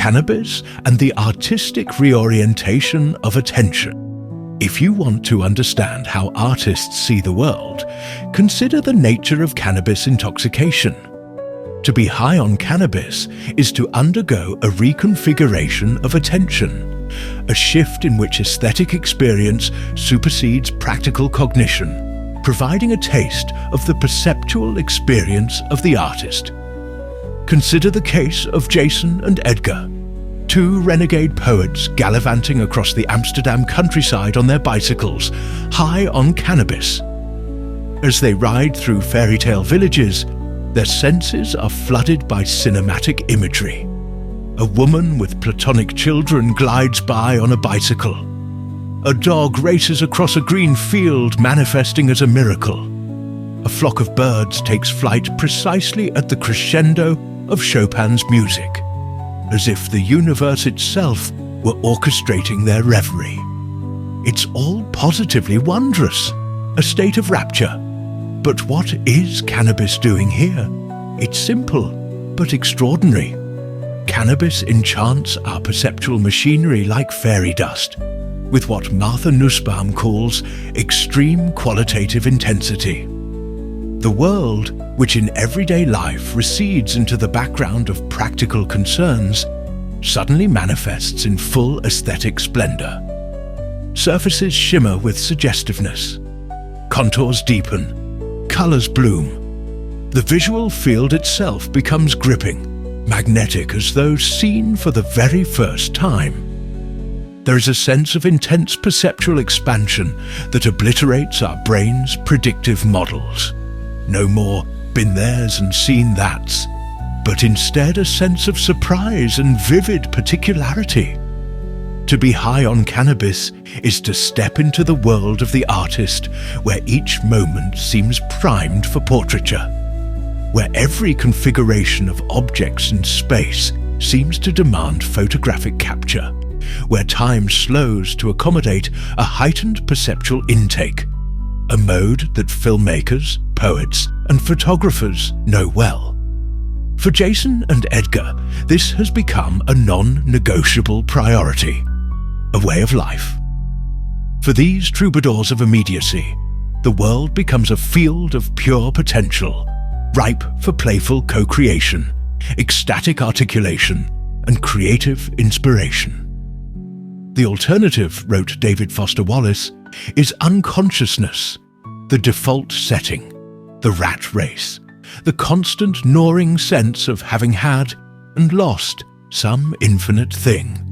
cannabis and the artistic reorientation of attention. If you want to understand how artists see the world, consider the nature of cannabis intoxication. To be high on cannabis is to undergo a reconfiguration of attention, a shift in which aesthetic experience supersedes practical cognition, providing a taste of the perceptual experience of the artist. Consider the case of Jason and Edgar, two renegade poets gallivanting across the Amsterdam countryside on their bicycles, high on cannabis. As they ride through fairy tale villages, their senses are flooded by cinematic imagery. A woman with platonic children glides by on a bicycle. A dog races across a green field, manifesting as a miracle. A flock of birds takes flight precisely at the crescendo of Chopin's music, as if the universe itself were orchestrating their reverie. It's all positively wondrous, a state of rapture. But what is cannabis doing here? It's simple, but extraordinary. Cannabis enchants our perceptual machinery like fairy dust, with what Martha Nussbaum calls extreme qualitative intensity. The world, which in everyday life recedes into the background of practical concerns, suddenly manifests in full aesthetic splendor. Surfaces shimmer with suggestiveness. Contours deepen. Colors bloom. The visual field itself becomes gripping, magnetic as though seen for the very first time. There is a sense of intense perceptual expansion that obliterates our brain's predictive models. No more been there's and seen that's, but instead a sense of surprise and vivid particularity. To be high on cannabis is to step into the world of the artist, where each moment seems primed for portraiture, where every configuration of objects in space seems to demand photographic capture, where time slows to accommodate a heightened perceptual intake, a mode that filmmakers, poets, and photographers know well. For Jason and Edgar, this has become a non-negotiable priority, a way of life. For these troubadours of immediacy, the world becomes a field of pure potential, ripe for playful co-creation, ecstatic articulation, and creative inspiration. The alternative, wrote David Foster Wallace, is unconsciousness, the default setting, the rat race, the constant gnawing sense of having had and lost some infinite thing.